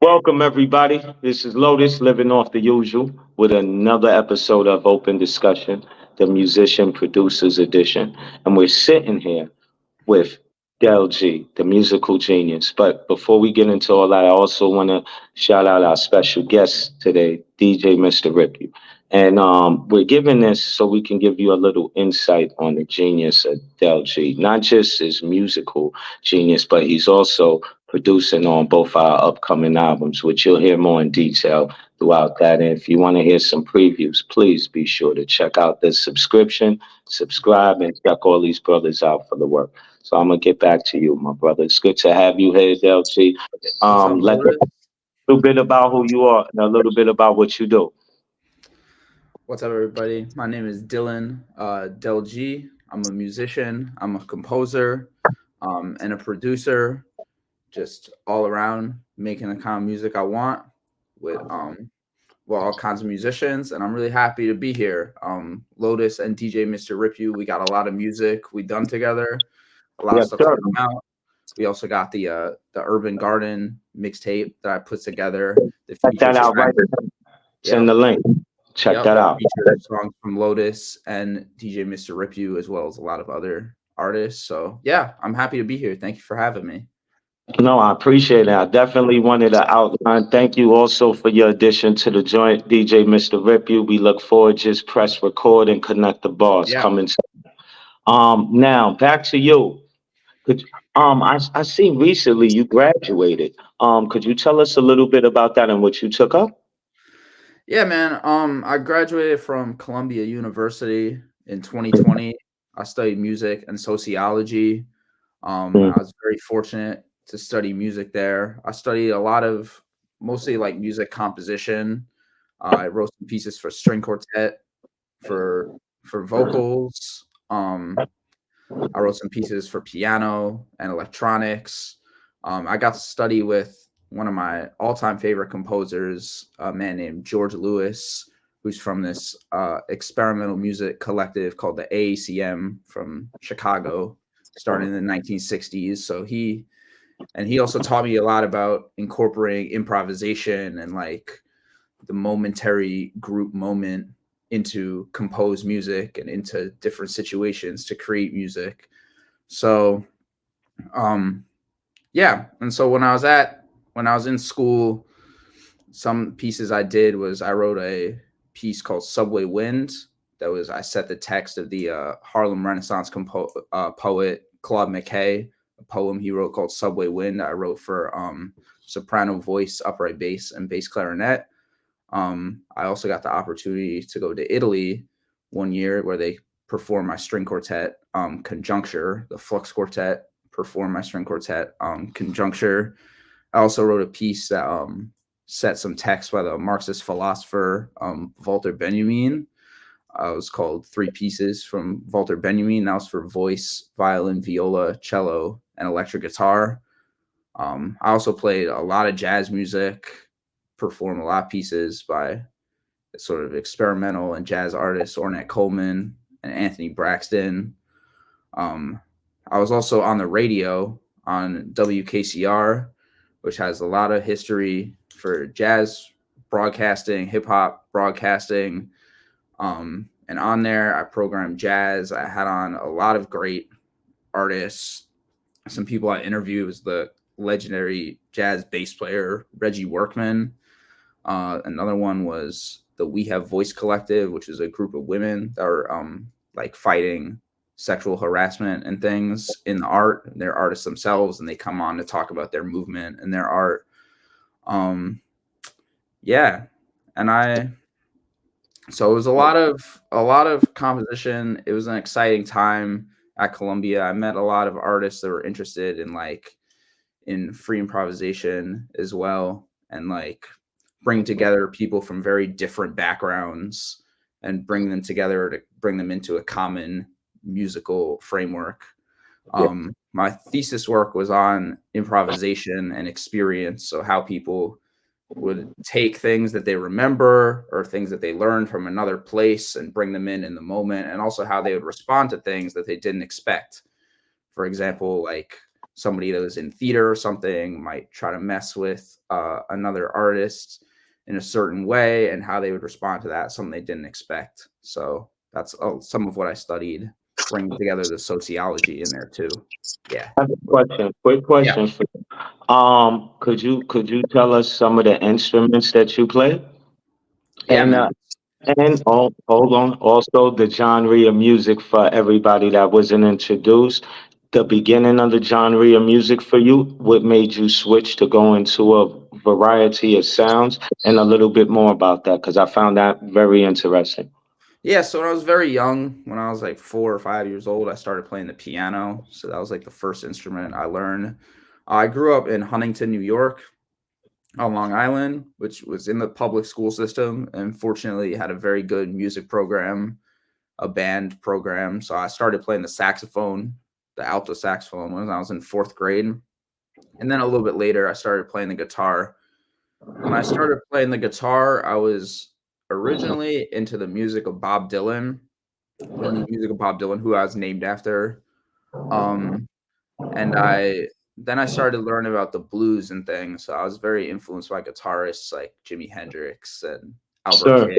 Welcome, everybody. This is Lotus, living off the usual, with another episode of Open Discussion, the Musician Producers Edition. And we're sitting here with Del G, the musical genius. But before we get into all that, I also want to shout out our special guest today, DJ Mr. Ripp-U. And we're giving this so we can give you a little insight on the genius of Del G. Not just his musical genius, but he's also producing on both our upcoming albums, which you'll hear more in detail throughout that. And if you want to hear some previews, please be sure to check out the subscription, subscribe, and check all these brothers out for the work. So I'm gonna get back to you, my brother. It's good to have you here, Delchi. What's up, Let us Lotus? a little bit about who you are and a little bit about what you do. What's up, everybody? My name is Dylan Delgi. I'm a musician, I'm a composer, and a producer, just all around making the kind of music I want with all kinds of musicians, and I'm really happy to be here. Lotus and DJ Mr. Ripp-U, we got a lot of music we done together, a lot of Yes, stuff to sir. come out. We also got the Urban Garden mixtape that I put together that Check that features out tracks. right now. Send Yep. the link. Check Yep, that that out. features songs from Lotus and DJ Mr. Ripp-U, as well as a lot of other artists. So yeah, I'm happy to be here. Thank you for having me. No, I appreciate it. I definitely wanted to outline. Thank you also for your addition to the joint, DJ Mr. Rip-U. We look forward. Just press record and connect the bars Yeah. coming. Now back to you. Could I see recently you graduated. Could you tell us a little bit about that and what you took up? Yeah, man. I graduated from Columbia University in 2020. I studied music and sociology. Mm, I was very fortunate to study music there. I studied a lot of mostly like music composition. I wrote some pieces for string quartet, for vocals. I wrote some pieces for piano and electronics. I got to study with one of my all-time favorite composers, a man named George Lewis, who's from this experimental music collective called the AACM from Chicago, started in the 1960s. So he also taught me a lot about incorporating improvisation and like the momentary group moment into composed music and into different situations to create music. So um yeah, and so when I was in school, some pieces I did was I wrote a piece called Subway Wind. That was I set the text of the Harlem Renaissance poet Claude McKay, a poem he wrote called Subway Wind. I wrote for soprano voice, upright bass, and bass clarinet. I also got the opportunity to go to Italy one year where they performed my string quartet, Conjuncture, the Flux Quartet performed my string quartet, Conjuncture. I also wrote a piece that set some text by the Marxist philosopher Walter Benjamin. It was called Three Pieces from Walter Benjamin. That was for voice, violin, viola, cello, and electric guitar. I also played a lot of jazz music, performed a lot of pieces by sort of experimental and jazz artists Ornette Coleman and Anthony Braxton. Um, I was also on the radio on WKCR, which has a lot of history for jazz broadcasting, hip hop broadcasting. And on there, I programmed jazz. I had on a lot of great artists. Some people I interviewed was the legendary jazz bass player Reggie Workman. Another one was the We Have Voice Collective, which is a group of women that are like fighting sexual harassment and things in the art. They're artists themselves, and they come on to talk about their movement and their art. Yeah, and I so it was a lot of composition. It was an exciting time at Columbia. I met a lot of artists that were interested in like in free improvisation as well, and like bring together people from very different backgrounds and bring them together to bring them into a common musical framework. My thesis work was on improvisation and experience, so how people would take things that they remember or things that they learned from another place and bring them in the moment, and also how they would respond to things that they didn't expect. For example, like somebody that was in theater or something might try to mess with another artist in a certain way, and how they would respond to that, something they didn't expect. So that's some of what I studied, bringing together the sociology in there too. Yeah. I have a question, quick question for you. Could you tell us some of the instruments that you play? Yeah, And man. hold on, also the genre of music for everybody that wasn't introduced. The beginning of the genre of music for you, what made you switch to go into a variety of sounds, and a little bit more about that, because I found that very interesting. Yeah, so when I was very young, when I was like 4 or 5 years old, I started playing the piano. So that was like the first instrument I learned. I grew up in Huntington, New York, on Long Island, which was in the public school system, and fortunately had a very good music program, a band program. So I started playing the saxophone, the alto saxophone, when I was in 4th grade. And then a little bit later, I started playing the guitar. When I started playing the guitar, I was originally into the music of Bob Dylan, learning the music of Bob Dylan, who I was named after. Um, and then I started learning about the blues and things. So I was very influenced by guitarists like Jimi Hendrix and Albert Sir.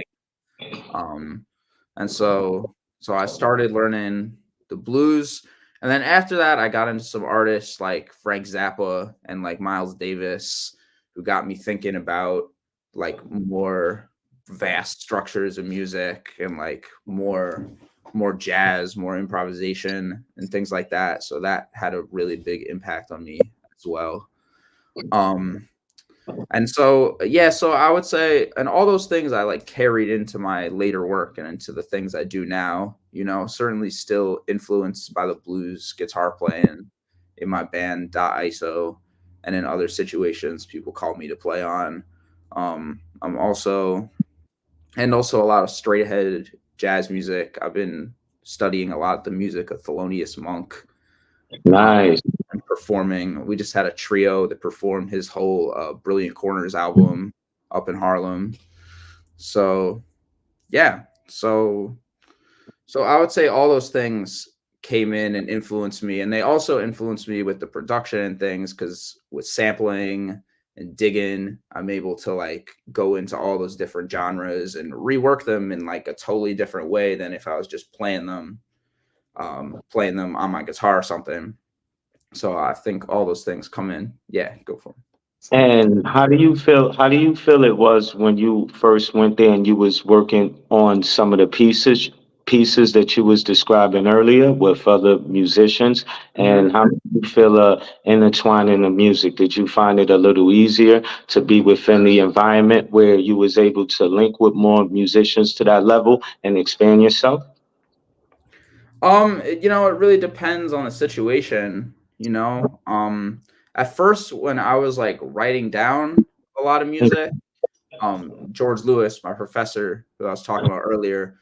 King. Um, and so I started learning the blues. And then after that, I got into some artists like Frank Zappa and like Miles Davis, who got me thinking about like more vast structures of music and like more jazz, more improvisation and things like that. So that had a really big impact on me as well. Um, and so, yeah, so I would say, and all those things I like carried into my later work and into the things I do now, certainly still influenced by the blues guitar playing in my band DOTISO, and in other situations people call me to play on. I'm also, and also a lot of straight ahead jazz music. I've been studying a lot the music of Thelonious Monk, Nice. and performing. We just had a trio that performed his whole Brilliant Corners album up in Harlem. So yeah, so I would say all those things came in and influenced me, and they also influenced me with the production and things, because with sampling and digging, I'm able to like go into all those different genres and rework them in like a totally different way than if I was just playing them on my guitar or something. So I think all those things come in. Yeah, go for it. And how do you feel it was when you first went there and you was working on some of the pieces that you was describing earlier with other musicians, and how did you feel intertwining the music? Did you find it a little easier to be within the environment where you was able to link with more musicians to that level and expand yourself? It really depends on the situation. At first when I was like writing down a lot of music, George Lewis, my professor who I was talking about earlier,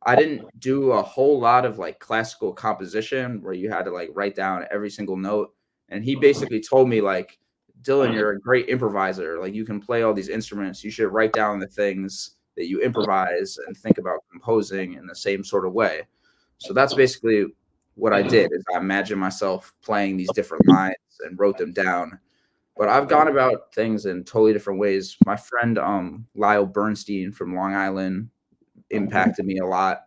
I didn't do a whole lot of like classical composition where you had to like write down every single note. And he basically told me like, Dylan, you're a great improviser. Like you can play all these instruments. You should write down the things that you improvise and think about composing in the same sort of way. So that's basically what I did, is I imagined myself playing these different lines and wrote them down. But I've gone about things in totally different ways. My friend Lyle Bernstein from Long Island impacted me a lot.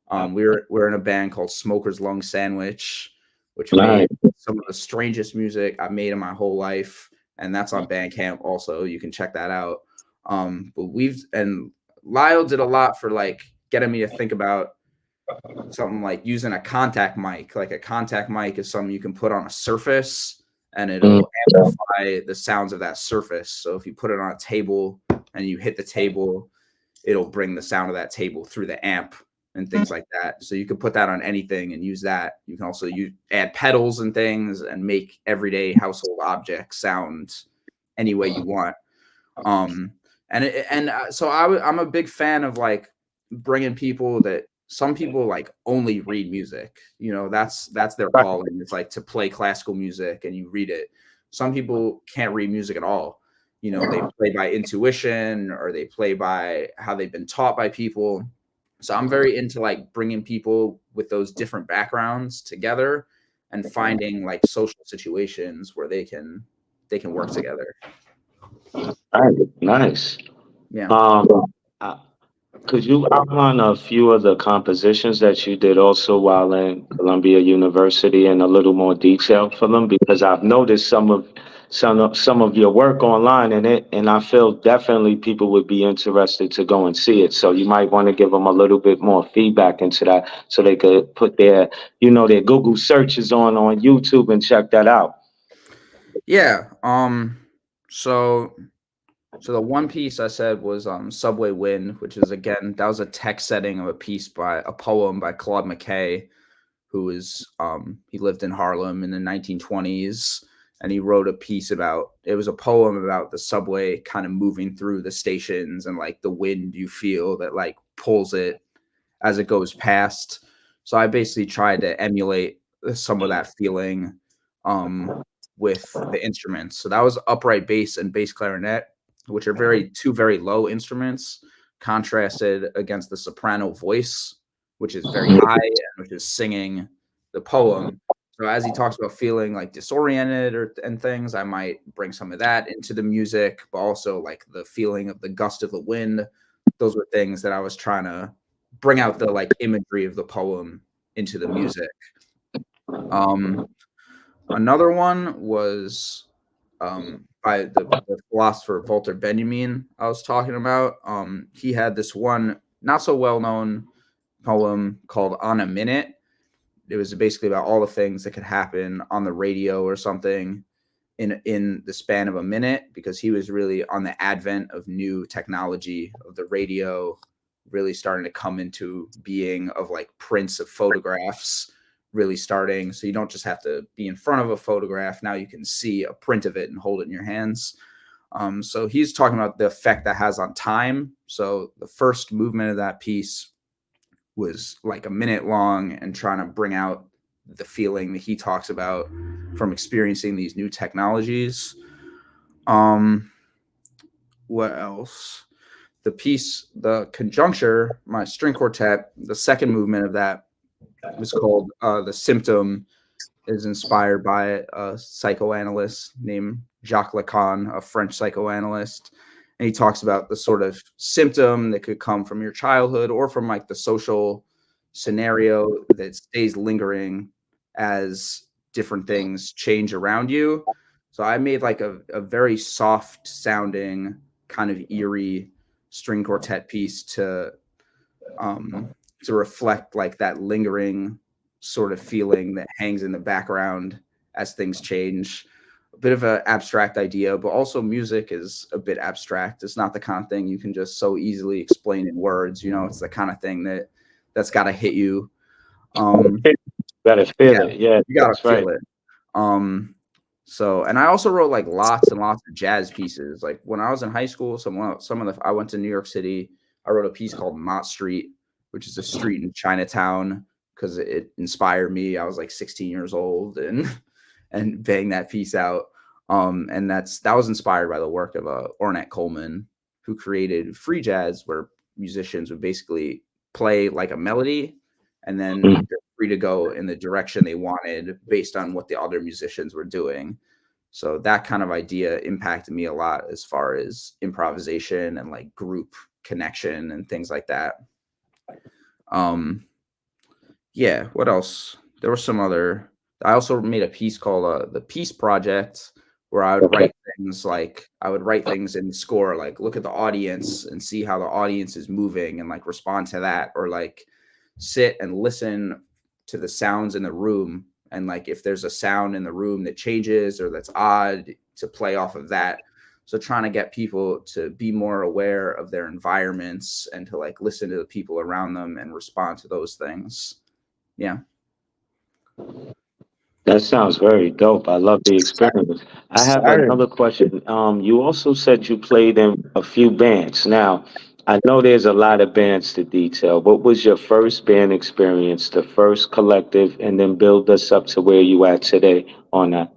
We're in a band called Smoker's Lung Sandwich, which made Nice. some of the strangest music I've made in my whole life, and that's on Bandcamp. Also, you can check that out. But Lyle did a lot for like getting me to think about something like using a contact mic. Like a contact mic is something you can put on a surface and Mm. it'll amplify the sounds of that surface. So if you put it on a table and you hit the table, it'll bring the sound of that table through the amp and things like that. So you can put that on anything and use that. You can also add pedals and things and make everyday household objects sound any way you want. I'm a big fan of like bringing people that some people like only read music. That's their calling. It's like to play classical music and you read it. Some people can't read music at all. They play by intuition, or they play by how they've been taught by people. So I'm very into like bringing people with those different backgrounds together and finding like social situations where they can work together. All right, nice. Yeah. Uh, Could you outline a few of the compositions that you did also while in Columbia University in a little more detail for them? Because I've noticed some of your work online and I feel definitely people would be interested to go and see it. So you might want to give them a little bit more feedback into that so they could put their Google searches on YouTube and check that out. Yeah. So the one piece I said was Subway Wind, which is again that was a text setting of a poem by Claude McKay, who is he lived in Harlem in the 1920s, and he wrote a piece about it was a poem about the subway kind of moving through the stations and like the wind you feel that like pulls it as it goes past. So I basically tried to emulate some of that feeling with the instruments. So that was upright bass and bass clarinet, which are two very low instruments, contrasted against the soprano voice, which is very high and which is singing the poem. So as he talks about feeling like disoriented and things, I might bring some of that into the music, but also like the feeling of the gust of the wind. Those were things that I was trying to bring out the like imagery of the poem into the music. Another one was by the philosopher Walter Benjamin I was talking about. He had this one not so well known poem called On a Minute. It was basically about all the things that could happen on the radio or something in the span of a minute, because he was really on the advent of new technology of the radio really starting to come into being, of like prints of photographs really starting. So you don't just have to be in front of a photograph. Now you can see a print of it and hold it in your hands. So he's talking about the effect that has on time. So the first movement of that piece was like a minute long and trying to bring out the feeling that he talks about from experiencing these new technologies. What else? The piece, the conjuncture, my string quartet, the second movement of that was called The Symptom, is inspired by a psychoanalyst named Jacques Lacan, a French psychoanalyst. And he talks about the sort of symptom that could come from your childhood or from like the social scenario that stays lingering as different things change around you. So I made like a very soft sounding, kind of eerie string quartet piece to reflect like that lingering sort of feeling that hangs in the background as things change. A bit of an abstract idea, but also music is a bit abstract. It's not the kind of thing you can just so easily explain in words. You know, it's the kind of thing that's got to hit you. Gotta feel it. Yeah, you gotta that's feel right. it. So, and I also wrote like lots and lots of jazz pieces. Like when I was in high school, I went to New York City. I wrote a piece called Mott Street, which is a street in Chinatown, because it inspired me. I was like 16 years old and bang that piece out. And that was inspired by the work of Ornette Coleman, who created free jazz, where musicians would basically play like a melody, and then they're free to go in the direction they wanted based on what the other musicians were doing. So that kind of idea impacted me a lot as far as improvisation and like group connection and things like that. Yeah, what else? There was some other. I also made a piece called the Peace Project, where I would write things in the score, like look at the audience and see how the audience is moving and like respond to that, or like sit and listen to the sounds in the room, and like if there's a sound in the room that changes or that's odd, to play off of that. So trying to get people to be more aware of their environments and to like listen to the people around them and respond to those things. Yeah. That sounds very dope. I love the experience. I have another question. You also said you played in a few bands. Now, I know there's a lot of bands to detail. What was your first band experience, the first collective, and then build us up to where you at today on that?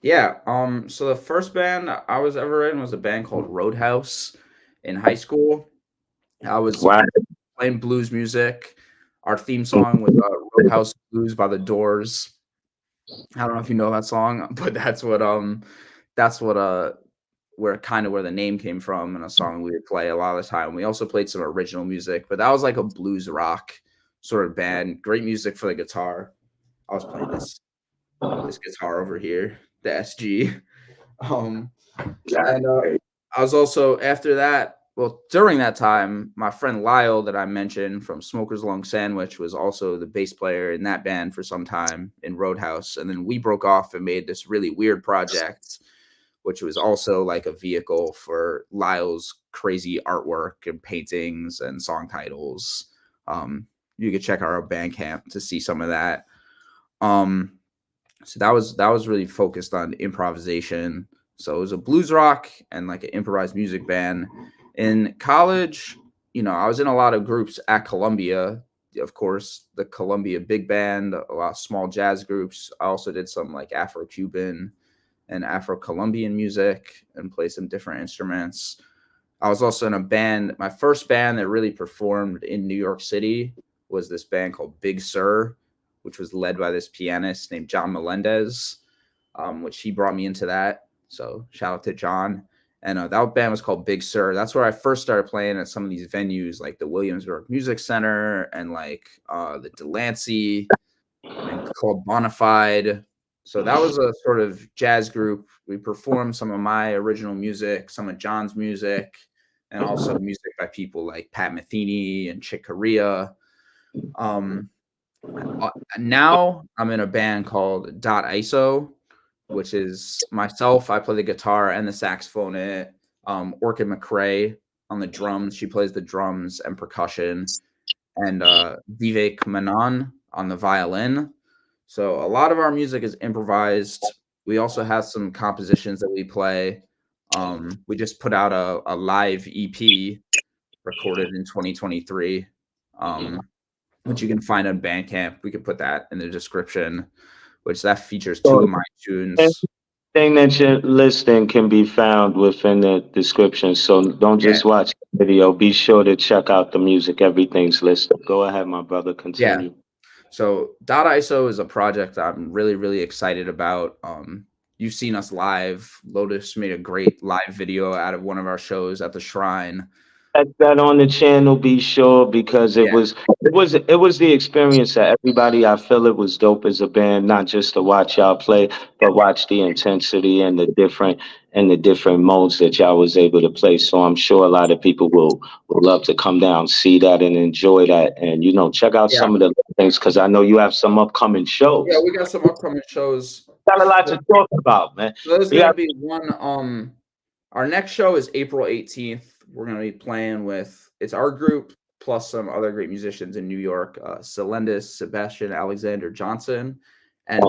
Yeah. So the first band I was ever in was a band called Roadhouse in high school. I was Wow. playing blues music. Our theme song was Roadhouse Blues by the Doors. I don't know if you know that song, but that's what where the name came from, and a song we would play a lot of the time. We also played some original music, but that was like a blues rock sort of band. Great music for the guitar. I was playing this guitar over here, the SG. Um, and I was also after that. Well, during that time, my friend Lyle that I mentioned from Smoker's Long Sandwich was also the bass player in that band for some time in Roadhouse, and then we broke off and made this really weird project, which was also like a vehicle for Lyle's crazy artwork and paintings and song titles. You could check out our Bandcamp to see some of that. So that was really focused on improvisation. So it was a blues rock and like an improvised music band. In college, I was in a lot of groups at Columbia. Of course, the Columbia Big Band, a lot of small jazz groups. I also did some like Afro-Cuban and Afro-Colombian music and play some different instruments. I was also in a band. My first band that really performed in New York City was this band called Big Sur, which was led by this pianist named John Melendez, which he brought me into that. So shout out to John. And that band was called Big Sur. That's where I first started playing at some of these venues like the Williamsburg Music Center and like the Delancey and Club Bonafide. So that was a sort of jazz group. We performed some of my original music, some of John's music, and also music by people like Pat Metheny and Chick Corea. Now I'm in a band called DOTISO, which is myself. I play the guitar and the saxophone in it. Orchid McRae on the drums. She plays the drums and percussion. And Vivek Menon on the violin. So a lot of our music is improvised. We also have some compositions that we play. We just put out a live EP recorded in 2023, which you can find on Bandcamp. We could put that in the description, which that features two of my tunes. Everything that you're listing can be found within the description. So don't Yeah, just watch the video. Be sure to check out the music. Everything's listed. Go ahead, my brother. yeah. Continue. So DOTISO is a project I'm really, really excited about. You've seen us live. Lotus made a great live video out of one of our shows at the Shrine. Check that on the channel, be sure, because Yeah. it was the experience that everybody. I feel it was dope as a band, not just to watch y'all play, but watch the intensity and the different modes that y'all was able to play. So I'm sure a lot of people will love to come down, see that, and enjoy that, and check out Yeah. some of the things because I know you have some upcoming shows. Yeah, we got some upcoming shows. Got a lot to talk about, man. So there's gonna be one. Our next show is April 18th. We're gonna be playing with it's our group plus some other great musicians in New York. Celendis, Sebastian Alexander Johnson, and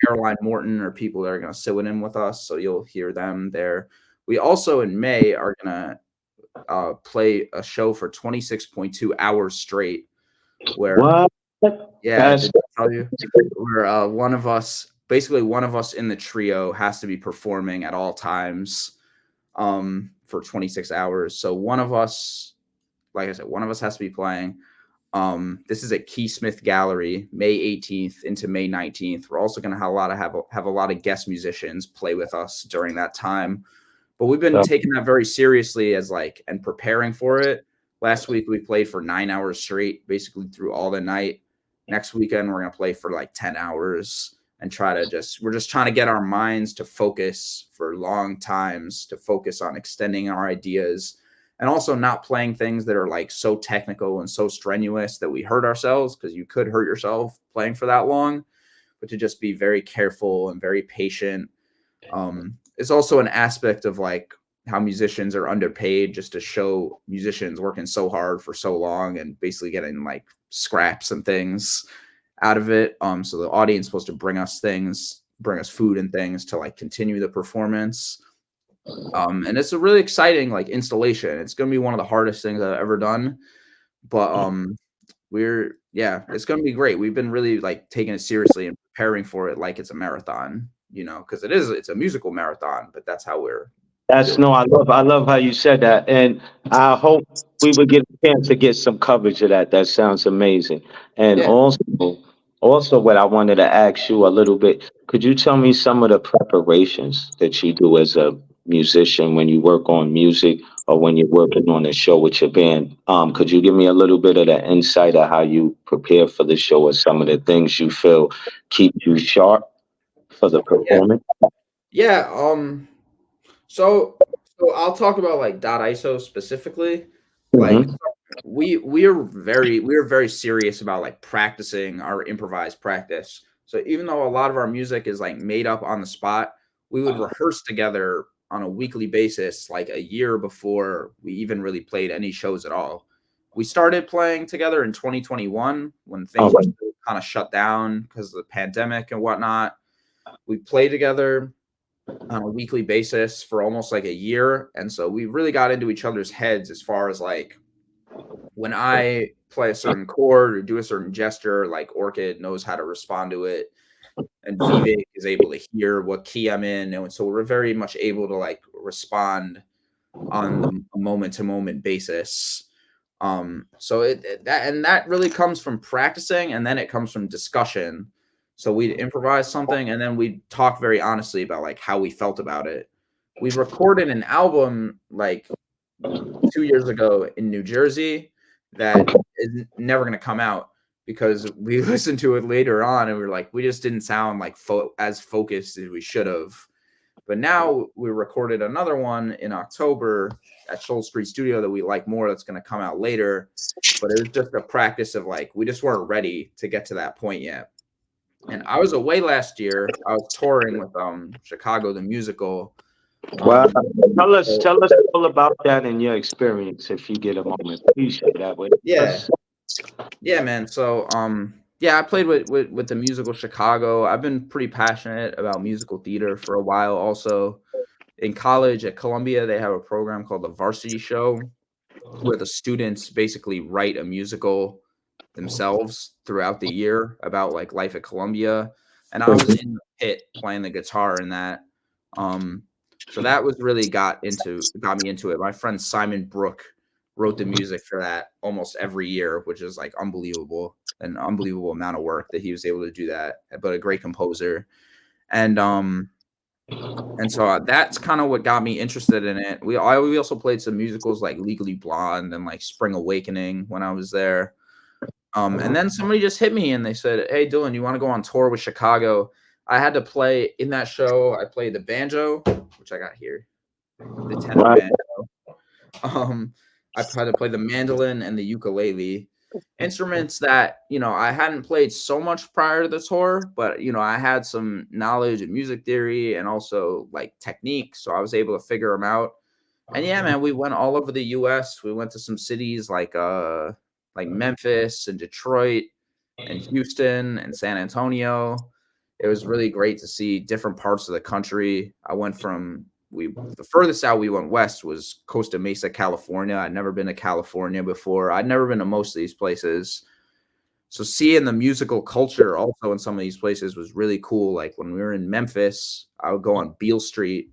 Caroline Morton are people that are gonna sit in with us. So you'll hear them there. We also in May are gonna play a show for 26.2 hours straight. Where what? Yeah, did I tell you? Where one of us in the trio has to be performing at all times for 26 hours. So one of us, like I said, one of us has to be playing. This is at Keysmith Gallery, May 18th into May 19th. We're also going to have a lot of guest musicians play with us during that time. But we've been taking that very seriously and preparing for it. Last week we played for 9 hours straight, basically through all the night. Next weekend we're going to play for like 10 hours and we're just trying to get our minds to focus for long times, to focus on extending our ideas and also not playing things that are like so technical and so strenuous that we hurt ourselves, because you could hurt yourself playing for that long, but to just be very careful and very patient. It's also an aspect of like how musicians are underpaid, just to show musicians working so hard for so long and basically getting like scraps and things out of it. So the audience is supposed to bring us food and things to like continue the performance. And it's a really exciting like installation. It's going to be one of the hardest things I've ever done, but it's going to be great. We've been really like taking it seriously and preparing for it like it's a marathon, because it's a musical marathon, but that's how we're I love how you said that, and I hope we would get a chance to get some coverage of that. That sounds amazing, and also Also, what I wanted to ask you a little bit, could you tell me some of the preparations that you do as a musician when you work on music or when you're working on a show with your band? Could you give me a little bit of the insight of how you prepare for the show or some of the things you feel keep you sharp for the Yeah. performance? Yeah. So I'll talk about like DOTISO specifically. Like Mm-hmm. we are very serious about like practicing our improvised practice. So even though a lot of our music is like made up on the spot, we would rehearse together on a weekly basis, like a year before we even really played any shows at all. We started playing together in 2021 when things were Okay. still kind of shut down because of the pandemic and whatnot. We played together on a weekly basis for almost like a year. And so we really got into each other's heads as far as like when I play a certain chord or do a certain gesture, like Orchid knows how to respond to it. And Vivek is able to hear what key I'm in. And so we're very much able to like respond on the moment to moment basis. So that really comes from practicing, and then it comes from discussion. So we'd improvise something, and then we'd talk very honestly about like how we felt about it. We recorded an album like 2 years ago in New Jersey that is never going to come out because we listened to it later on and we were like, we just didn't sound like as focused as we should have. But now we recorded another one in October at Shoal Street Studio that we like more. That's going to come out later. But it was just a practice of like, we just weren't ready to get to that point yet. And I was away last year. I was touring with Chicago the Musical. Well, So, tell us all about that and your experience if you get a moment. Please share that with yeah, us. yeah, man. So yeah, I played with the Musical Chicago. I've been pretty passionate about musical theater for a while. Also, in college at Columbia, they have a program called the Varsity Show, where the students basically write a musical themselves throughout the year about like life at Columbia. And I was in the pit playing the guitar in that. Um, so that was really got me into it. My friend Simon Brook wrote the music for that almost every year, which is like unbelievable, an unbelievable amount of work that he was able to do that. But a great composer. And that's kind of what got me interested in it. We also played some musicals like Legally Blonde and like Spring Awakening when I was there. And then somebody just hit me and they said, "Hey, Dylan, you want to go on tour with Chicago?" I had to play in that show. I played the banjo, which I got here, the tenor Right. banjo. I had to play the mandolin and the ukulele, instruments that I hadn't played so much prior to the tour, but I had some knowledge of music theory and also like technique, so I was able to figure them out. And yeah, man, we went all over the U.S. We went to some cities like Memphis and Detroit and Houston and San Antonio. It was really great to see different parts of the country. I went from the furthest out we went west was Costa Mesa, California. I'd never been to California before. I'd never been to most of these places. So seeing the musical culture also in some of these places was really cool. Like when we were in Memphis, I would go on Beale Street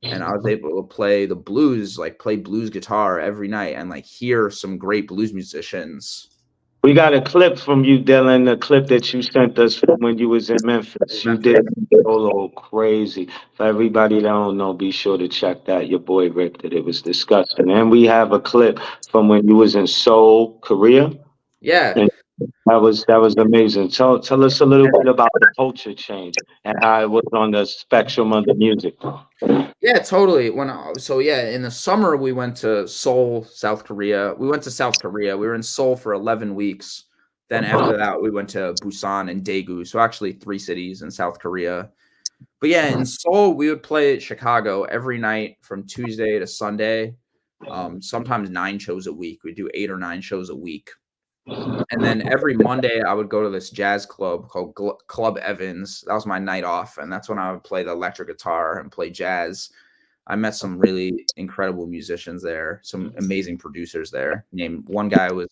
and I was able to play the blues, like play blues guitar every night and like hear some great blues musicians. We got a clip from you, Dylan, the clip that you sent us from when you was in Memphis. You did a solo crazy. For everybody that don't know, be sure to check that. Your boy ripped it. It was disgusting. And we have a clip from when you was in Seoul, Korea. Yeah. And that was amazing. Tell us a little bit about the culture change and how it was on the spectrum of the music. Yeah, totally. In the summer we went to Seoul, South Korea. We went to South Korea. We were in Seoul for 11 weeks. Then after that, we went to Busan and Daegu. So actually 3 cities in South Korea. But yeah, in Seoul, we would play at Chicago every night from Tuesday to Sunday. Sometimes 9 shows a week. We do 8 or 9 shows a week. And then every Monday, I would go to this jazz club called Club Evans. That was my night off, and that's when I would play the electric guitar and play jazz. I met some really incredible musicians there, some amazing producers there. One guy was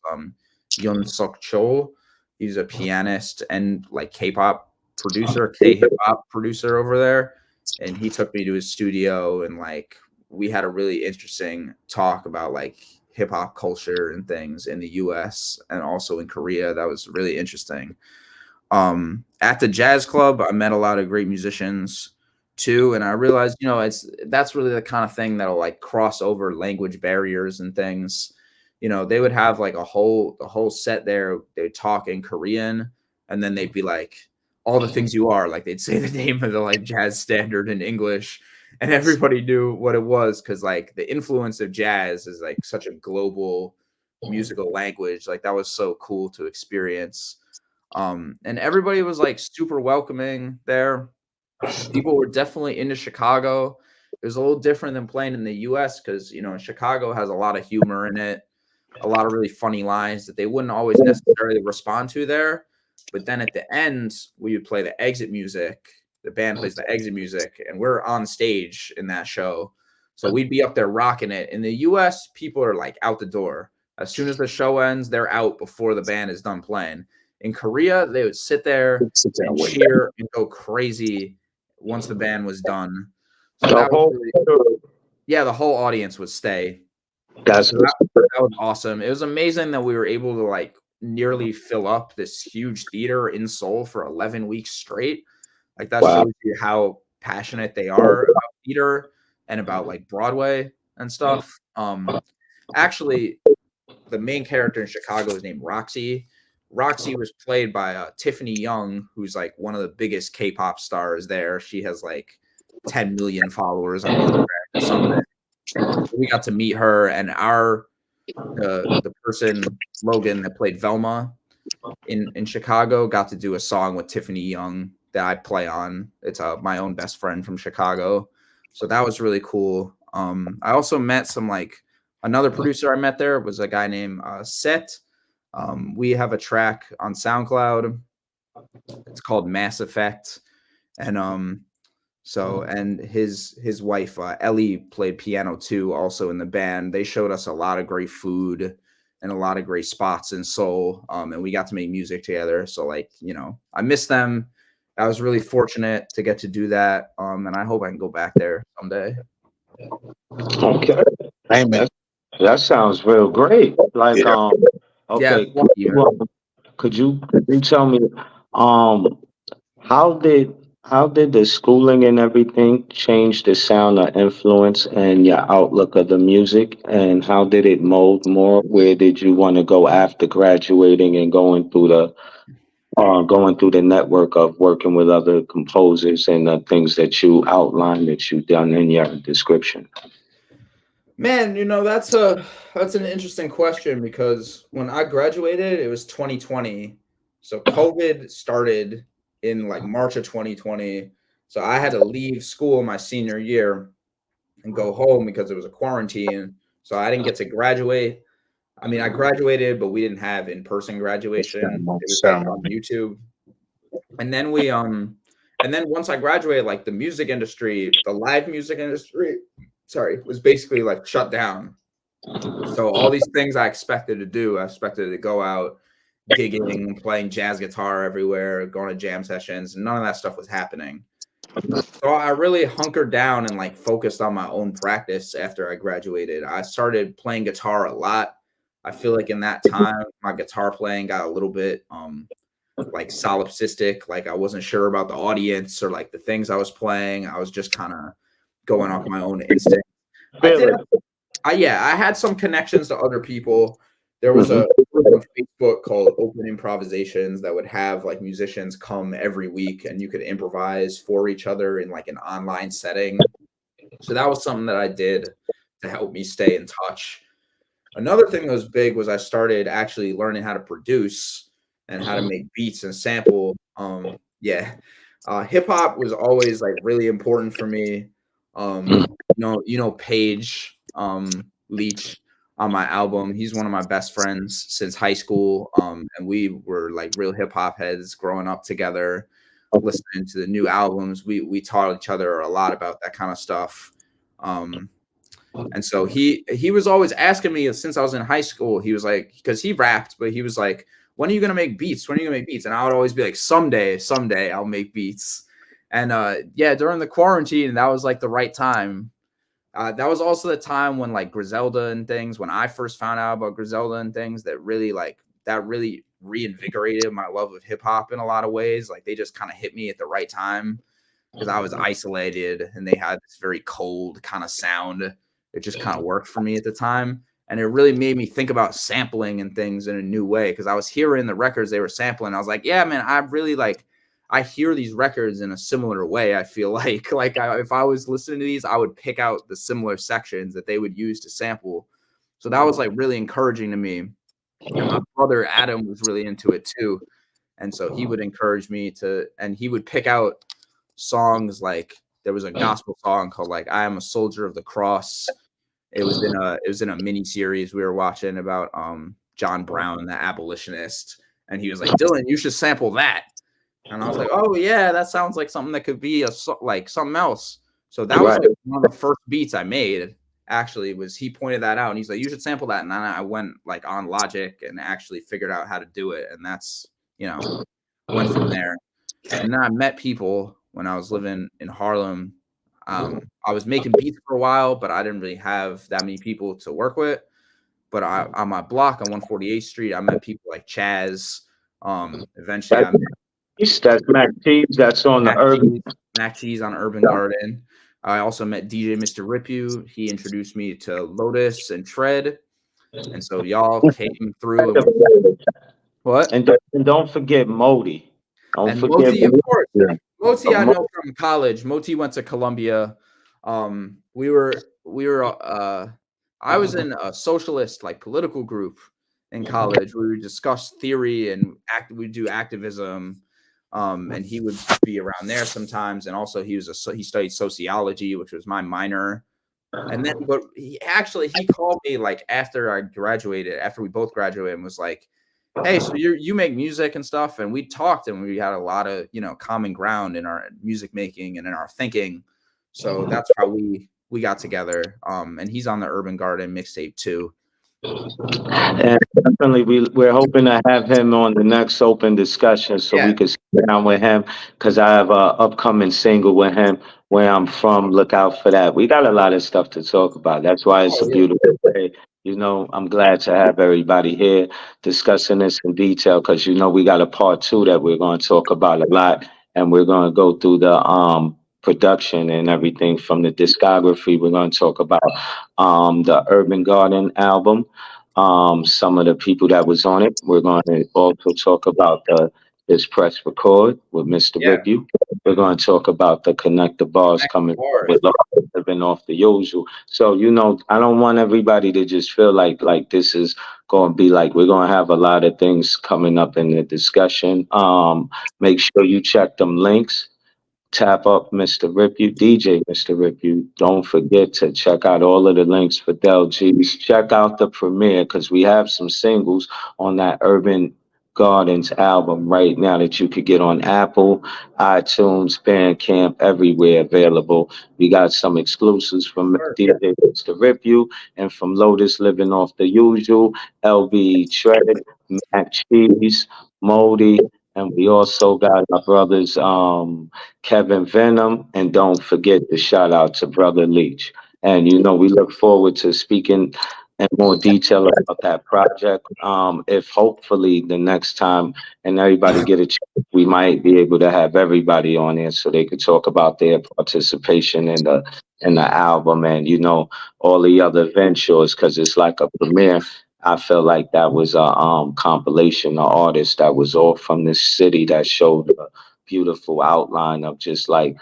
Yun Suk Chol. He's a pianist and like K-pop producer, K-hip hop producer over there. And he took me to his studio and like we had a really interesting talk about like hip hop culture and things in the US and also in Korea. That was really interesting. At the jazz club, I met a lot of great musicians too, and I realized, that's really the kind of thing that'll like cross over language barriers and things. They would have like the whole set there. They'd talk in Korean, and then they'd be like, all the things you are, like they'd say the name of the like jazz standard in English, and everybody knew what it was, because like the influence of jazz is like such a global musical language. Like that was so cool to experience. And everybody was like super welcoming there. People were definitely into Chicago. It was a little different than playing in the US, because Chicago has a lot of humor in it, a lot of really funny lines that they wouldn't always necessarily respond to there. But then at the end, we would play the exit music. The band plays the exit music, and we're on stage in that show. So we'd be up there rocking it. In the US, people are like out the door. As soon as the show ends, they're out before the band is done playing. In Korea, they would sit there and cheer and go crazy once the band was done. So that was really, yeah, the whole audience would stay. So that was awesome. It was amazing that we were able to like nearly fill up this huge theater in Seoul for 11 weeks straight. Like that shows you how passionate they are about theater and about like Broadway and stuff. Actually, the main character in Chicago is named Roxy. Roxy was played by Tiffany Young, who's like one of the biggest K-pop stars there. She has like 10 million followers on Instagram or something. We got to meet her, and the person Logan that played Velma in Chicago got to do a song with Tiffany Young that I play on. It's my own best friend from Chicago, so that was really cool. I also met another producer I met there was a guy named Set. We have a track on SoundCloud. It's called Mass Effect, and and his wife Ellie played piano too, also in the band. They showed us a lot of great food and a lot of great spots in Seoul, and we got to make music together. So I miss them. I was really fortunate to get to do that, and I hope I can go back there someday. Okay. Amen. That sounds real great. Like, okay. Yeah, Could you tell me, how did the schooling and everything change the sound or influence and your outlook of the music? And how did it mold more? Where did you want to go after graduating and going through the network of working with other composers and the things that you outlined that you've done in your description? Man, that's an interesting question, because when I graduated, it was 2020. So COVID started in like March of 2020. So I had to leave school my senior year and go home because it was a quarantine. So I didn't get to graduate. I mean, I graduated, but we didn't have in-person graduation. It was like on YouTube. And then once I graduated, like the music industry, the live music industry, was basically like shut down. So all these things I expected to do, I expected to go out gigging, playing jazz guitar everywhere, going to jam sessions, and none of that stuff was happening. So I really hunkered down and like focused on my own practice after I graduated. I started playing guitar a lot. I feel like in that time, my guitar playing got a little bit like solipsistic. Like I wasn't sure about the audience or like the things I was playing. I was just kind of going off my own instinct. I had some connections to other people. There was a group on Facebook called Open Improvisations that would have like musicians come every week, and you could improvise for each other in like an online setting. So that was something that I did to help me stay in touch. Another thing that was big was I started actually learning how to produce and how to make beats and sample. Hip hop was always like really important for me. Paige, Leech on my album. He's one of my best friends since high school. And we were like real hip hop heads growing up together, listening to the new albums. We taught each other a lot about that kind of stuff. And so he was always asking me since I was in high school. He was like, because he rapped, but he was like, when are you going to make beats? When are you going to make beats? And I would always be like, someday I'll make beats. And during the quarantine, that was like the right time. That was also the time when like Griselda and things, when I first found out about Griselda and things, that really like that really reinvigorated my love of hip hop in a lot of ways. Like they just kind of hit me at the right time because I was isolated and they had this very cold kind of sound. It just kind of worked for me at the time. And it really made me think about sampling and things in a new way because I was hearing the records they were sampling. I was like, yeah, man, I really like, I hear these records in a similar way. I feel like if I was listening to these, I would pick out the similar sections that they would use to sample. So that was like really encouraging to me. And my brother Adam was really into it too. And so he would encourage me to, and he would pick out songs like there was a gospel song called like I Am a Soldier of the Cross. It was in a mini series we were watching about John Brown, the abolitionist. And he was like, Dylan, you should sample that. And I was like, oh yeah, that sounds like something that could be like something else. So that was like one of the first beats I made. Actually, was he pointed that out and he's like, you should sample that. And then I went like on Logic and actually figured out how to do it. And that's, went from there. And then I met people when I was living in Harlem. I was making beats for a while, but I didn't really have that many people to work with. But on my block on 148th Street, I met people like Chaz. Eventually, I met that's MAKCHEESE. That's on the urban. MAKCHEESE on Urban Garden. I also met DJ Mr.Ripp-U. He introduced me to Lotus and Tread. And so y'all came through. What? And don't forget Motti. And Motti, of course. Motti, I know from college. Motti went to Columbia. I was in a socialist like political group in college where we discuss theory and we do activism. And he would be around there sometimes. And also he studied sociology, which was my minor. And then, but he called me like after we both graduated and was like, hey, so you make music and stuff. And we talked and we had a lot of, common ground in our music making and in our thinking. So that's how we got together. And he's on the Urban Garden mixtape too. And definitely, we're hoping to have him on the next open discussion so we could sit down with him because I have an upcoming single with him, Where I'm From. Look out for that. We got a lot of stuff to talk about. That's why it's a beautiful day. I'm glad to have everybody here discussing this in detail because, we got a part 2 that we're going to talk about a lot. And we're going to go through the production and everything from the discography. We're going to talk about the Urban Garden album, some of the people that was on it. We're going to also talk about this press record with Mr. Ripp-U. We're going to talk about the Connectthebars coming with Living Off the Usual. So, I don't want everybody to just feel like this is going to be like we're going to have a lot of things coming up in the discussion. Make sure you check them links. Tap up Mr. Ripp-U, DJ Mr. Ripp-U. Don't forget to check out all of the links for Delgiudice. Check out the premiere because we have some singles on that Urban Gardens album right now that you could get on Apple, iTunes, Bandcamp, everywhere available. We got some exclusives from DJ Mr. Ripp-U and from Lotus Living Off the Usual, LBE TREAD, MAKCHEESE, Motti, and we also got our brothers Kevin VENOM, and don't forget to shout out to brother Leech. And we look forward to speaking in more detail about that project. If hopefully the next time and everybody get a chance, we might be able to have everybody on there so they could talk about their participation in the album and all the other ventures because it's like a premiere. I felt like that was a compilation of artists that was all from this city that showed a beautiful outline of just like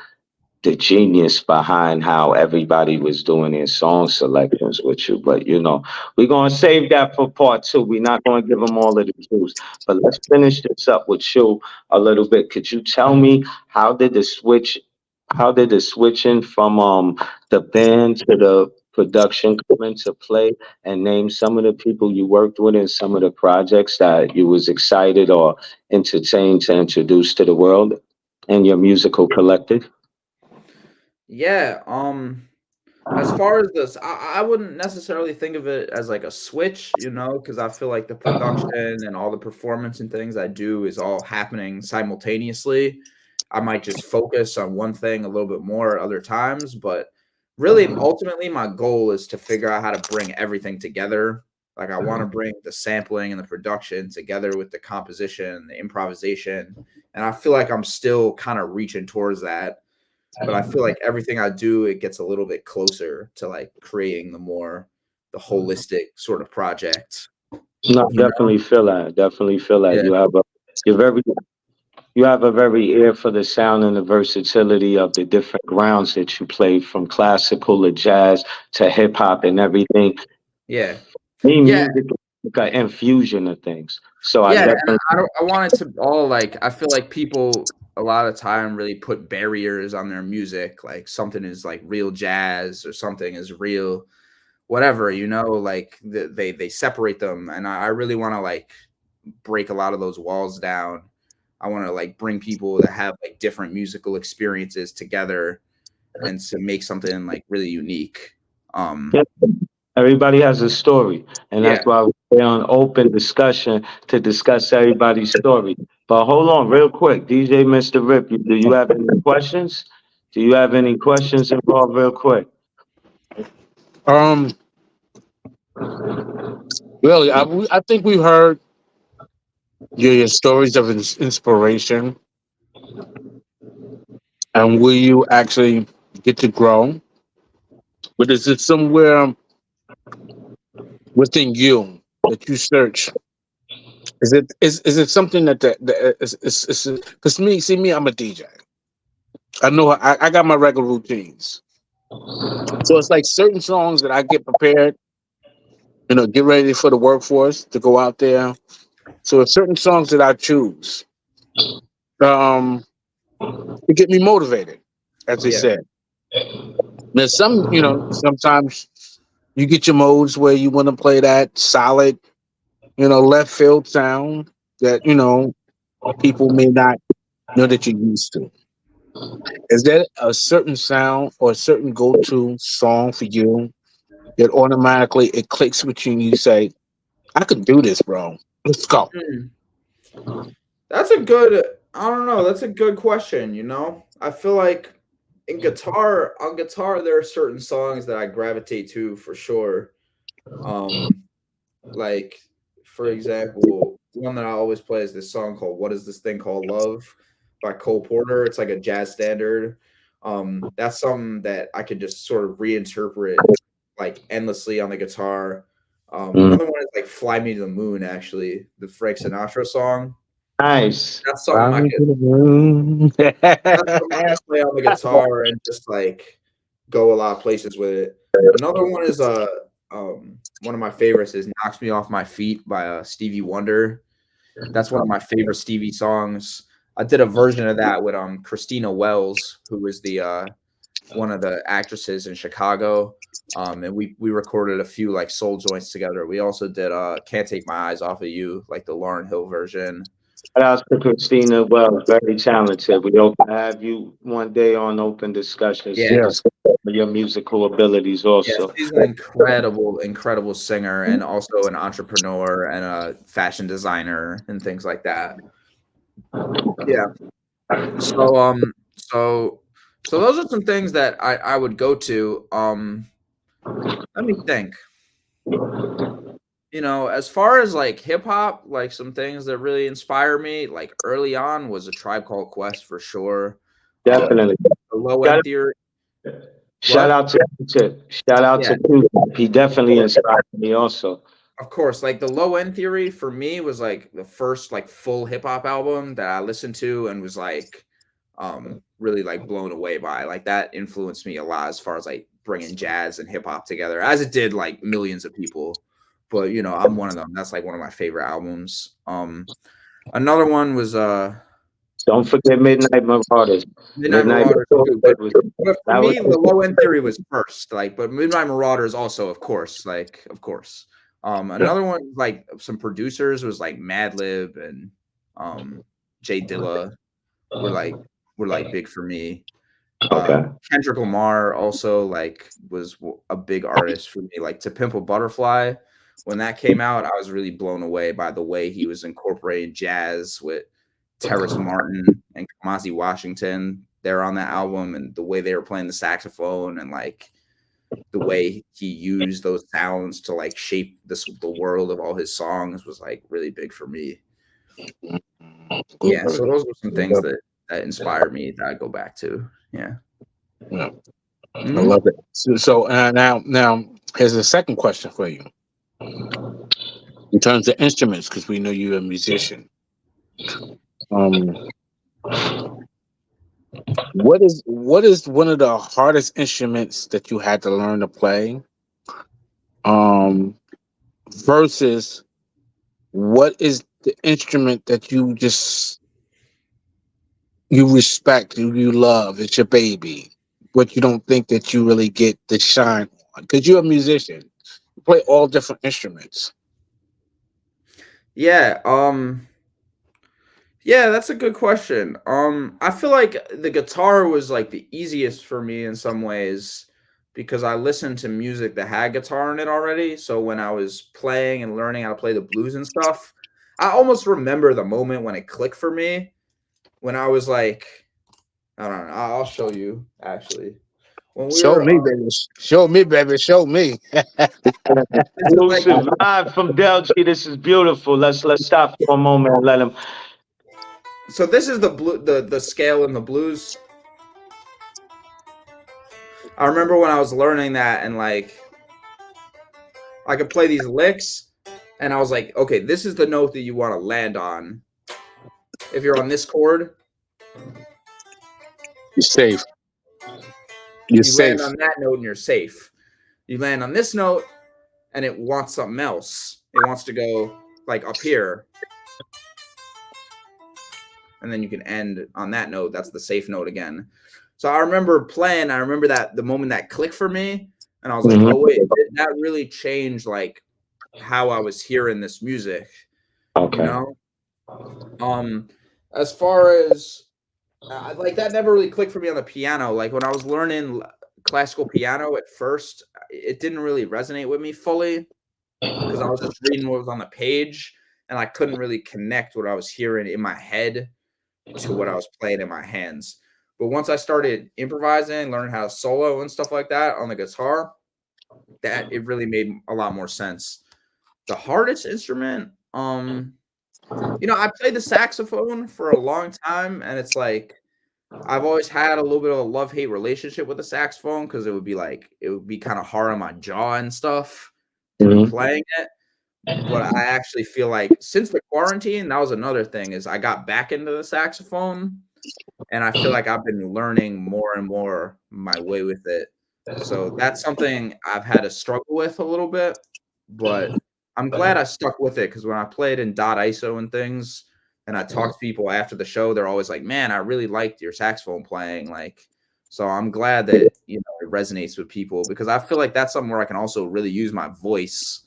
the genius behind how everybody was doing their song selections with you. But we're gonna save that for part 2. We're not gonna give them all of the juice. But let's finish this up with you a little bit. Could you tell me how did the switching from the band to the production come into play and name some of the people you worked with and some of the projects that you was excited or entertained to introduce to the world in your musical collective? Yeah, as far as this, I wouldn't necessarily think of it as like a switch, because I feel like the production and all the performance and things I do is all happening simultaneously. I might just focus on one thing a little bit more other times, but really ultimately my goal is to figure out how to bring everything together Like I want to bring the sampling and the production together with the composition, the improvisation. And I feel like I'm still kind of reaching towards that. But I feel like everything I do, it gets a little bit closer to like creating the holistic sort of project. No, You know? definitely feel that. Definitely feel that. Yeah. You have a very ear for the sound and the versatility of the different grounds that you play, from classical to jazz to hip hop and everything. Yeah. Me, Yeah. music is like an infusion of things. So I Yeah. And definitely I want it to all like, I feel like people a lot of time really put barriers on their music. Like something is like real jazz or something is real whatever, like they separate them. And I really want to like break a lot of those walls down. I want to like bring people that have like different musical experiences together and to make something like really unique. yeah, everybody has a story, and Yeah. that's why we're on open discussion to discuss everybody's story. But hold on, real quick, DJ Mr. Rip, do you have any questions? Do you have any questions involved, real quick? Um, really, I think we've heard your stories of inspiration and where you actually get to grow. But is it somewhere within you that you search? Is it something that is because me, see me, I'm a DJ. I know I got my regular routines. So it's like certain songs that I get prepared, get ready for the workforce to go out there. So it's certain songs that I choose um, to get me motivated, as they Yeah. said. There's some, sometimes you get your modes where you want to play that solid, left field sound that, people may not know that you're used to. Is there a certain sound or a certain go-to song for you that automatically it clicks with you and you say, I can do this, bro. Let's go. Hmm. That's a good, I don't know, that's a good question. I feel like on guitar, there are certain songs that I gravitate to for sure. Um, like, for example, one that I always play is this song called "What Is This Thing Called Love" by Cole Porter. It's like a jazz standard. That's something that I could just sort of reinterpret like endlessly on the guitar. Mm. Another one is like "Fly Me to the Moon," actually, the Frank Sinatra song. Nice. That's something I could that's something I could play on the guitar and just like go a lot of places with it. Another one is one of my favorites is "Knocks Me Off My Feet" by Stevie Wonder. That's one of my favorite Stevie songs. I did a version of that with Christina Wells, who was the one of the actresses in Chicago. And we recorded a few like soul joints together. We also did "Can't Take My Eyes Off of You," like the Lauryn Hill version. Shout out to Christina Wells, very talented. We hope to have you one day on open discussions to Yeah. Yeah. discuss your musical abilities Yeah, also. she's an incredible singer and also an entrepreneur and a fashion designer and things like that. Yeah. So so those are some things that I would go to. Let me think. As far as like hip hop, like some things that really inspire me, like early on was A Tribe Called Quest for sure. Definitely. The Low Shout, End Theory. shout What? out to Q-Tip. Shout out Yeah, to Q-Tip. He definitely inspired me also. of course. Like the Low End Theory for me was like the first like full hip hop album that I listened to and was like really like blown away by. Like that influenced me a lot as far as like bringing jazz and hip hop together, as it did like millions of people. But I'm one of them. That's like one of my favorite albums. Another one was Don't forget Midnight Marauders. Midnight Midnight Marauders too. Marauders was But for that me, was the Low End Theory was first. Like, but Midnight Marauders also, of course, like of course. Another one like some producers was like Madlib and Jay Dilla were like big for me. okay. Kendrick Lamar also like was a big artist for me. Like To Pimp a Butterfly, when that came out, I was really blown away by the way he was incorporating jazz with Terrace Martin and Kamasi Washington. They're on that album, and the way they were playing the saxophone and like the way he used those sounds to like shape the world of all his songs was like really big for me. Yeah, so those were some things that inspired me that I go back to. Yeah. Yeah. I Mhm. love it. So now here's a second question for you. In terms of instruments, because we know you're a musician. What is one of the hardest instruments that you had to learn to play? Versus what is the instrument that you respect, you love, it's your baby, but you don't think that you really get the shine on? Because you're a musician. You play all different instruments. Yeah, yeah, that's a good question. I feel like the guitar was like the easiest for me in some ways because I listened to music that had guitar in it already. So when I was playing and learning how to play the blues and stuff, I almost remember the moment when it clicked for me when I was like, I don't know, I'll show you actually. When we Show were me, baby. Show me, baby. Show me. this is like Exclusive live from Delgiudice. This is beautiful. Let's stop for a moment and let him. so this is the scale in the blues. I remember when I was learning that and like I could play these licks and I was like, okay, this is the note that you want to land on. If you're on this chord, You're safe. You're you land safe. on that note and you're safe. You land on this note and it wants something else. It wants to go like up here. And then you can end on that note. That's the safe note again. So I remember playing, I remember that the moment that clicked for me, and I was like, oh wait, that really changed like how I was hearing this music. Okay. You know? As far as like that never really clicked for me on the piano. Like when I was learning classical piano at first, it didn't really resonate with me fully because I was just reading what was on the page and I couldn't really connect what I was hearing in my head to what I was playing in my hands. But once I started improvising, learning how to solo and stuff like that on the guitar, that it really made a lot more sense. The hardest instrument, I played the saxophone for a long time, and it's like I've always had a little bit of a love-hate relationship with the saxophone because it would be kind of hard on my jaw and stuff to be playing it. But I actually feel like since the quarantine, that was another thing is I got back into the saxophone and I feel like I've been learning more and more my way with it. So that's something I've had to struggle with a little bit, but I'm glad I stuck with it because when I played in DOTISO and things and I talk to people after the show, they're always like, man, I really liked your saxophone playing. Like, so I'm glad that, it resonates with people because I feel like that's something where I can also really use my voice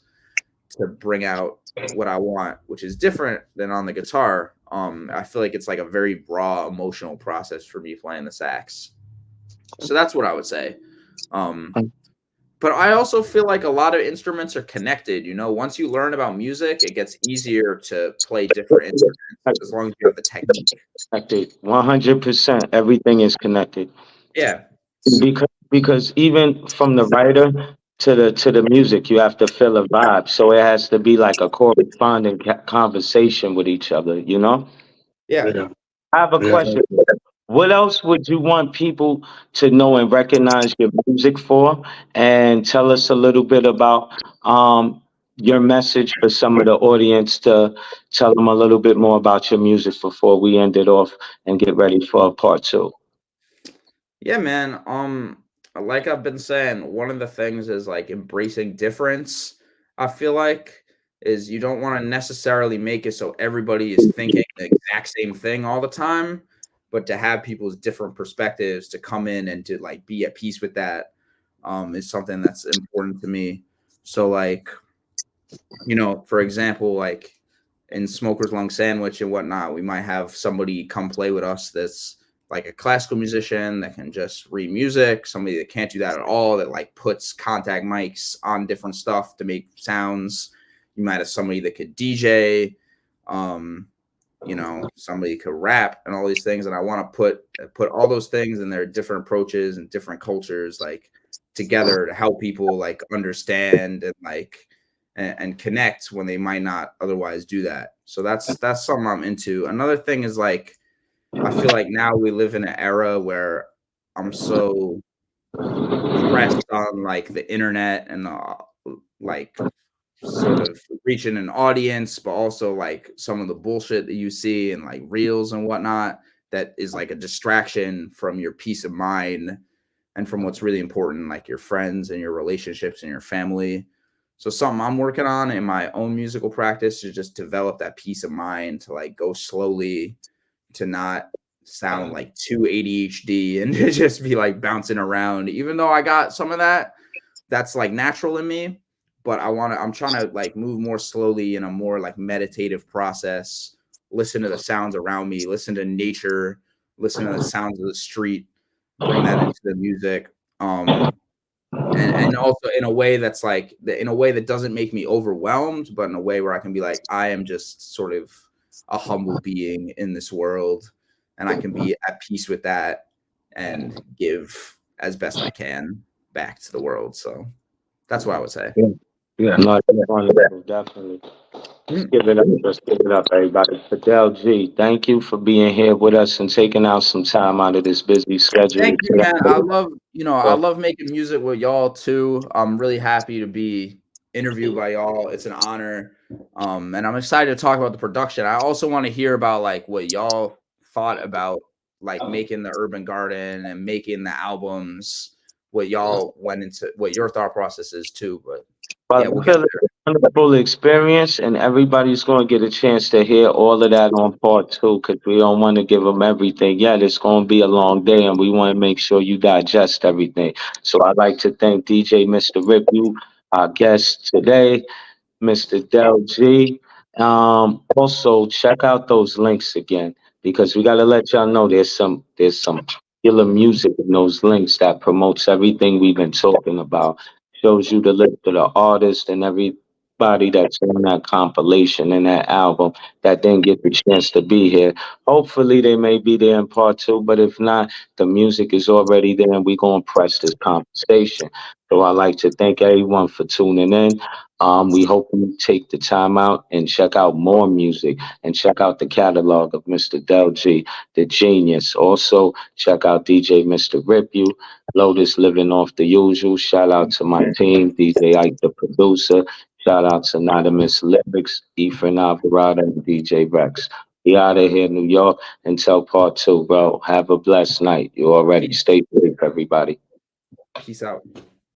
to bring out what I want, which is different than on the guitar. I feel like it's like a very raw emotional process for me playing the sax. So that's what I would say. But I also feel like a lot of instruments are connected. Once you learn about music, it gets easier to play different instruments as long as you have the technique. Connected. 100%. Everything is connected. Yeah. Because even from the writer to the music, you have to feel a vibe. So it has to be like a corresponding conversation with each other. Yeah. Yeah. I have a Yeah. question. What else would you want people to know and recognize your music for? And tell us a little bit about your message for some of the audience to tell them a little bit more about your music before we end it off and get ready for part two. Yeah, man. Like I've been saying, one of the things is like embracing difference. I feel like is you don't want to necessarily make it so everybody is thinking the exact same thing all the time, but to have people's different perspectives to come in and to like be at peace with that is something that's important to me. So like, for example, like in Smoker's Lung Sandwich and whatnot, we might have somebody come play with us that's like a classical musician that can just read music, somebody that can't do that at all, that like puts contact mics on different stuff to make sounds. You might have somebody that could DJ, somebody could rap and all these things. And I want to put all those things and their different approaches and different cultures like together to help people like understand and like and connect when they might not otherwise do that. So that's something I'm into. Another thing is like I feel like now we live in an era where I'm so pressed on like the internet and like sort of reaching an audience, but also like some of the bullshit that you see and like reels and whatnot that is like a distraction from your peace of mind and from what's really important, like your friends and your relationships and your family. So something I'm working on in my own musical practice to just develop that peace of mind, to like go slowly, to not sound like too ADHD and to just be like bouncing around, even though I got some of that that's like natural in me. But I'm trying to like move more slowly in a more like meditative process, listen to the sounds around me, listen to nature, listen to the sounds of the street, bring that into the music. And also in a way that's like in a way that doesn't make me overwhelmed, but in a way where I can be like, I am just sort of a humble being in this world, and I can be at peace with that and give as best I can back to the world. So that's what I would say. Yeah. No, definitely. Let's give it up. Let's give it up, everybody. Fidel G, thank you for being here with us and taking out some time out of this busy schedule. Thank you, man. I love making music with y'all too. I'm really happy to be interviewed by y'all. It's an honor. And I'm excited to talk about the production. I also want to hear about like what y'all thought about like making the Urban Garden and making the albums, what y'all went into, what your thought process is too. But yeah, we'll get there. Wonderful experience, and everybody's going to get a chance to hear all of that on part two, because we don't want to give them everything yet. It's going to be a long day, and we want to make sure you digest everything. So I'd like to thank DJ Mr.Ripp-U, our guest today, Mr. Del G. Also check out those links again, because we got to let y'all know there's some popular music in those links that promotes everything we've been talking about. Shows you the list of the artists and everybody that's on that compilation and that album that didn't get the chance to be here. Hopefully they may be there in part two, but if not, the music is already there and we're going to press this conversation. So I'd like to thank everyone for tuning in. We hope you take the time out and check out more music and check out the catalog of Mr. Del G, the genius. Also, check out DJ Mr.Ripp-U, Lotus Living Off the Usual. Shout out to my team, DJ Ike, the producer. Shout out to Anonymous Lyrics, Ephraim Alvarado, and DJ Rex. We out of here, New York, until part two, bro. Have a blessed night. You already stay safe, everybody. Peace out.